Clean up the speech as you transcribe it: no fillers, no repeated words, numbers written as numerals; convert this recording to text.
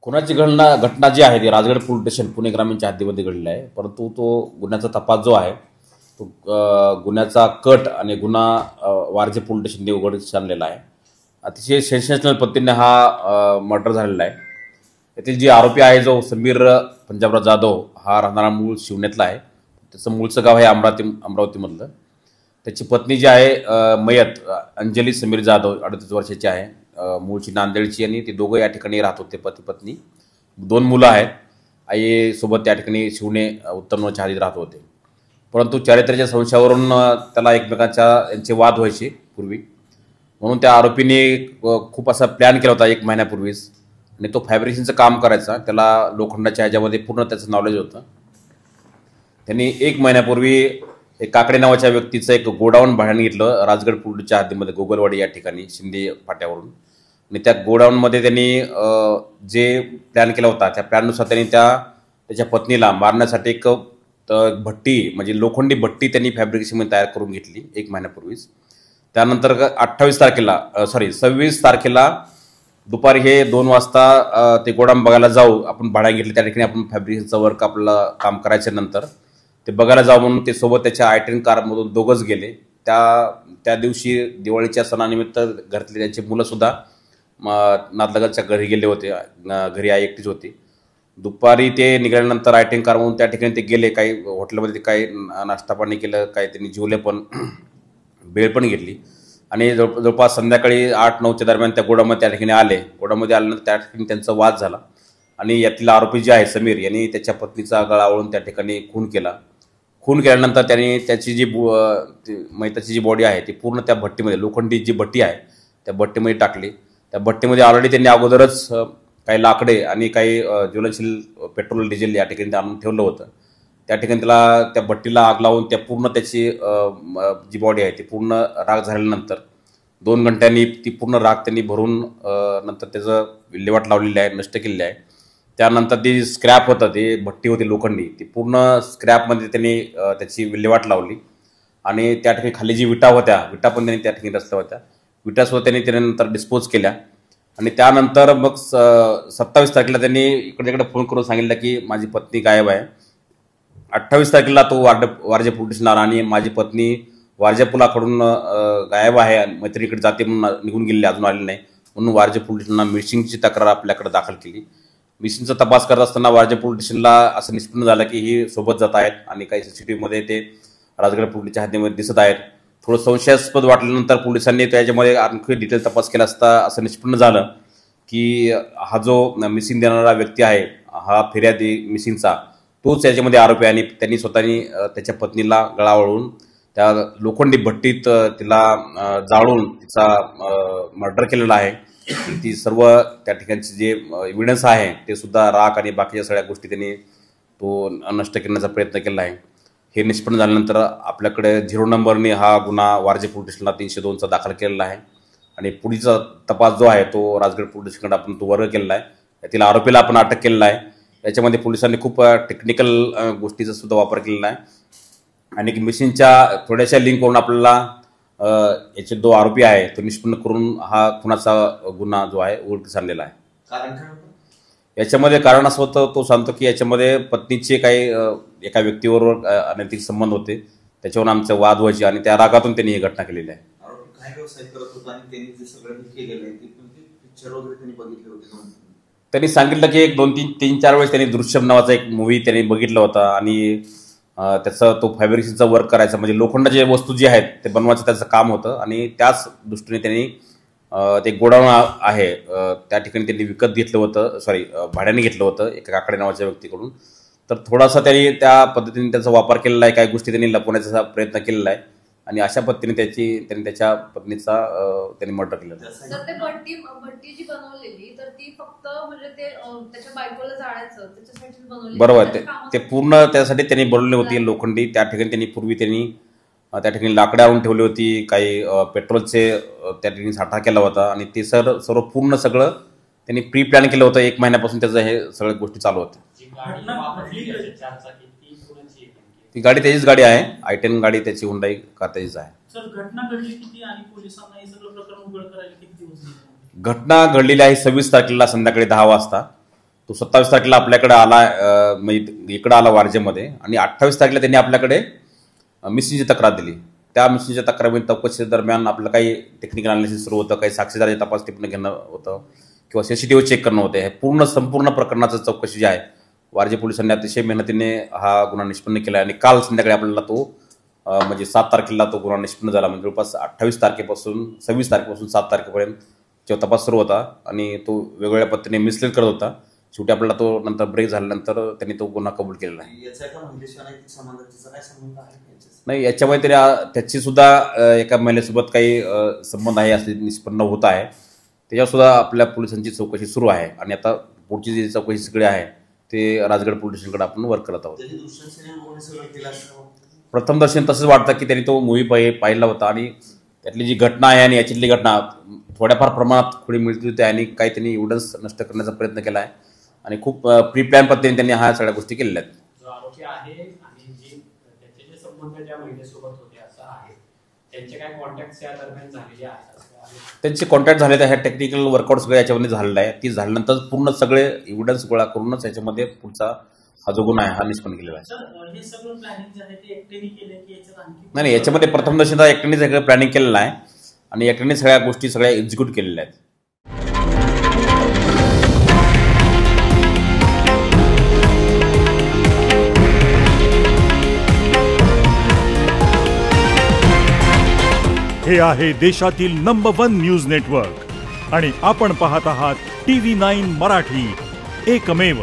खुनाची घटना जी आहे ती राजगड पोलीस स्टेशन पुणे ग्रामीणच्या हद्दीमध्ये घडलेला आहे. परंतु तो गुन्ह्याचा तपास जो आहे तो गुन्ह्याचा कट आणि गुन्हा वारजे पोलीस स्टेशनने उघडकीस आणलेला आहे. अतिशय सेन्सेशनल पद्धतीने हा मर्डर झालेला आहे. यातील जे आरोपी आहे जो समीर पंजाबराव जाधव हा राहणारा मूळ शिवनेतला आहे. त्याचं मूळचं गाव आहे अमरावतीमधलं. त्याची पत्नी जी आहे मयत अंजली समीर जाधव 38 वर्षाची आहे, मूळची नांदेडची, आणि ते दोघं या ठिकाणी राहत होते, पती पत्नी. 2 मुलं आहेत. आईसोबत त्या ठिकाणी शिवणे उत्तरनच्या हद्दीत राहत होते. परंतु चारित्र्याच्या संशयावरून त्याला यांचे वाद व्हायचे पूर्वी, म्हणून त्या आरोपीने खूप असा प्लॅन केला होता 1 महिन्यापूर्वीच. आणि तो फॅब्रिकेशनचं काम करायचा, त्याला लोखंडाच्या ह्याच्यामध्ये पूर्ण त्याचं नॉलेज होतं. त्यांनी 1 महिन्यापूर्वी एक काकडे नावाच्या व्यक्तीचं एक गोडाऊन भाड्याने घेतलं राजगड पोलीसच्या हद्दीमध्ये, गोगलवाडी या ठिकाणी शिंदे फाट्यावरून. आणि त्या गोडाऊनमध्ये त्यांनी जे प्लॅन केला होता त्या प्लॅननुसार त्यांनी त्याच्या पत्नीला मारण्यासाठी एक भट्टी, म्हणजे लोखंडी भट्टी त्यांनी फॅब्रिकेशनमध्ये तयार करून घेतली 1 महिन्यापूर्वीच. त्यानंतर 26 तारखेला दुपारी हे 2 वाजता ते गोडाऊन बघायला जाऊ, आपण भाड्या घेतले त्या ठिकाणी आपण फॅब्रिकेशनचं वर्क आपलं काम करायच्या नंतर ते बघायला जाऊ म्हणून ते सोबत त्याच्या I-10 कारमधून दोघंच गेले. त्या दिवशी दिवाळीच्या सणानिमित्त घरातले त्यांची मुलंसुद्धा नातलगाच्या घरी गेले होते. घरी आई एकटीच होती. दुपारी ते निघाल्यानंतर I-10 कारमधून त्या ठिकाणी ते गेले. काही हॉटेलमध्ये काही नाश्ता पाणी केलं, काही त्यांनी जेवले पण, वेळ पण घेतली. आणि जवळपास संध्याकाळी 8-9च्या दरम्यान त्या गोडामध्ये त्या ठिकाणी आले. गोडामध्ये आल्यानंतर त्या ठिकाणी त्यांचा वाद झाला आणि यातील आरोपी जे आहे समीर यांनी त्याच्या पत्नीचा गळा आवळून त्या ठिकाणी खून केला. खून केल्यानंतर त्यांनी त्याची जी मैताची जी बॉडी आहे ती पूर्ण त्या भट्टीमध्ये, लोखंडी जी भट्टी आहे त्या भट्टीमध्ये टाकली. त्या भट्टीमध्ये ऑलरेडी त्यांनी अगोदरच काही लाकडे आणि काही ज्वलनशील पेट्रोल डिझेल या ठिकाणी आणून ठेवलं होतं. त्या ठिकाणी त्याला त्या भट्टीला आग लावून त्या पूर्ण त्याची जी बॉडी आहे ती पूर्ण राख झाल्यानंतर 2 घंट्यांनी ती पूर्ण राख त्यांनी भरून नंतर त्याचं विल्हेवाट लावलेली आहे, नष्ट केलेली आहे. त्यानंतर ती स्क्रॅप होतं, ते भट्टी होती लोखंडी, ती पूर्ण स्क्रॅपमध्ये त्यांनी त्याची विल्हेवाट लावली. आणि त्या ठिकाणी खाली जी विटा होत्या, विटा पण त्यांनी त्या ठिकाणी रचल्या होत्या. विटासुद्धा त्यांनी त्यानंतर डिस्पोज केल्या. आणि त्यानंतर मग 27 तारखेला त्यांनी इकडे तिकडे फोन करून सांगितलं की माझी पत्नी गायब आहे. 28 तारखेला तो वारजे पोलीस स्टेशनला आला आणि माझी पत्नी वारजे पुलाकडून गायब आहे आणि मैत्रिणीकडे जाते म्हणून निघून गेलेली, अजून आलेली नाही, म्हणून वारजे पोलीस स्टेशनला मिसिंगची तक्रार आपल्याकडे दाखल केली. मिसिंगचा तपास करत असताना वारजे पोलीस स्टेशनला असं निष्पन्न झालं की ही सोबत जात आहेत आणि काही CCTVमध्ये ते राजगड पोलीसच्या हद्दीमध्ये दिसत आहेत. थोडं संशयास्पद वाटल्यानंतर पोलिसांनी त्याच्यामध्ये आणखी डिटेल तपास केला असता असं निष्पन्न झालं की हा जो मिसिंग देणारा व्यक्ती आहे, हा फिर्यादी मिसिंगचा, तोच याच्यामध्ये आरोपी आहे. आणि त्यांनी स्वतःनी त्याच्या पत्नीला गळा आवळून त्या लोखंडी भट्टीत तिला जाळून तिचा मर्डर केलेला आहे. ती सर्व त्या ठिकाणचे जे एव्हिडन्स आहे ते सुद्धा राख आणि बाकीच्या सगळ्या गोष्टी त्यांनी तो नष्ट करण्याचा प्रयत्न केला आहे. हे निष्पन्न झाल्यानंतर आपल्याकडे 0 नंबरने हा गुन्हा वारजे पोलीस स्टेशनला 302चा दाखल केलेला आहे. आणि पुढीचा तपास जो आहे तो राजगड पोलीस स्टेशनकडे आपण तो वर्ग केलेला आहे. यातील आरोपीला आपण अटक केलेला आहे. याच्यामध्ये पोलिसांनी खूप टेक्निकल गोष्टीचा सुद्धा वापर केलेला आहे. आणि मिसिंगच्या थोड्याशा लिंकवरून आपल्याला याचे 2 आरोपी आहे तो निष्पन्न करून हा खुनाचा गुन्हा जो आहे उघडकीस आणलेला आहे. कारण काय होतं याच्यामध्ये? कारण असं होतं, तो सांगतो की याच्यामध्ये पत्नीचे काही एका व्यक्तीबरोबर अनैतिक संबंध होते, त्याच्यावरून आमचे वाद व्हायचे आणि त्या रागातून त्यांनी ही घटना केलेली आहे. आरोपी काय व्यवसाय करत होता आणि त्यांनी जे सगळं केलेलं आहे ते पिक्चर वगैरे त्यांनी बघितले होते? त्यांनी सांगितलं की 2-3-4 वेळेस त्यांनी दृश्यम नावाचा एक मूवी त्यांनी बघितला होता आणि त्याचा तो फॅब्रिकेशनचा वर्क करायचा, म्हणजे लोखंडाच्या वस्तू जी आहेत ते बनवायचं त्याचं काम होतं. आणि त्याच दृष्टीने त्यांनी ते गोडाऊन आहे त्या ठिकाणी त्यांनी विकत घेतलं होतं, भाड्याने घेतलं होतं एका काकडे नावाच्या व्यक्तीकडून. तर थोडासा त्यांनी त्या पद्धतीने त्याचा वापर केलेला आहे, काही गोष्टी त्यांनी लपवण्याचा प्रयत्न केलेला आहे आणि अशा पद्धतीने त्यांनी त्याच्या पत्नीचा त्यांनी मर्डर केलं. भट्टी जी बनवलेली तर ती फक्त म्हणजे ते त्याच्या बायकोला जाळायचं त्याच्यासाठी बनवली. बरोबर, ते पूर्ण त्यासाठी त्यांनी बनवली होती लोखंडी. त्या ठिकाणी पूर्वी त्यांनी त्या ठिकाणी लाकडे आणून ठेवली होती, काही पेट्रोलचे त्या ठिकाणी साठा केला होता आणि ते सर्व पूर्ण सगळं त्यांनी प्री प्लॅन केलं होतं. 1 महिन्यापासून त्याचं हे सगळ्या गोष्टी चालू होत्या. ती गाडी त्याचीच गाडी आहे, I-10 गाडी त्याची हुंडाई कार त्याचीच आहे. घटना घडलेली आहे 26 तारखेला संध्याकाळी 10 वाजता. तो 27 तारखेला आपल्याकडे आला, म्हणजे इकडं आला वारजेमध्ये, आणि 28 तारखेला त्यांनी आपल्याकडे मिसिंगची तक्रार दिली. त्या मिसिंगच्या तक्रारीमध्ये चौकशी दरम्यान आपलं काही टेक्निकल अनालिसिस सुरू होतं, काही साक्षीदाराची तपास टिप्पणी घेणं होतं किंवा CCTV चेक करणं होतं. हे संपूर्ण प्रकरणाचं चौकशी जी आहे वारजे पोलिसांनी अतिशय मेहनतीने हा गुन्हा निष्पन्न केला आहे. आणि काल संध्याकाळी आपल्याला तो म्हणजे 7 तारखेला तो गुन्हा निष्पन्न झाला. म्हणजे जवळपास 28 तारखेपासून 26 तारखेपासून 7 तारखेपर्यंत जेव्हा तपास सुरू होता आणि तो वेगवेगळ्या पद्धतीने मिसलीड करत होता. शेवटी आपल्याला तो नंतर ब्रेक झाल्यानंतर त्यांनी तो गुन्हा कबूल केलेला आहे. नाही, याच्यामुळे तरी त्याची सुद्धा एका महिलेसोबत काही संबंध आहे असे निष्पन्न होत आहे. त्याच्यावर सुद्धा आपल्या पोलिसांची चौकशी सुरू आहे. आणि आता पुढची जी चौकशी सगळी आहे ते राजगड पोलीस स्टेशनकडे आपण वर्क करत आहोत. प्रथम दर्शन तसंच वाटतं की त्यांनी तो मूवी पाहिला होता आणि त्यातली जी घटना आहे आणि याच्यातली घटना थोड्याफार प्रमाणात थोडी मिळती होती आणि काही त्यांनी एव्हिडन्स नष्ट करण्याचा प्रयत्न केला आहे आणि खूप प्री प्लॅन पद्धतीने त्यांनी ह्या सगळ्या गोष्टी केलेल्या आहेत. जो आरोपी आहे आणि त्याचे जे संबंध ज्या महिलेसोबत होते असं आहे, त्यांचे काय कॉन्टॅक्ट या दरम्यान झालेले आहेत? त्यांचे कॉन्टॅक्ट झाले तर ह्या टेक्निकल वर्कआउट सगळं याच्यामध्ये झालेलं आहे. ती झाल्यानंतर पूर्ण सगळे एव्हिडन्स गोळा करूनच याच्यामध्ये पुढचा हा जो गुन्हा आहे हा निष्पन्न केलेला आहे. नाही, याच्यामध्ये प्रथम दर्शनता एकट्याने सगळं प्लॅनिंग केलेलं आहे आणि एकट्याने सगळ्या गोष्टी सगळ्या एक्झिक्यूट केलेल्या आहेत. हे आहे देशातील नंबर 1 न्यूज नेटवर्क आणि आपण पाहत आहात TV9 मराठी, एकमेव.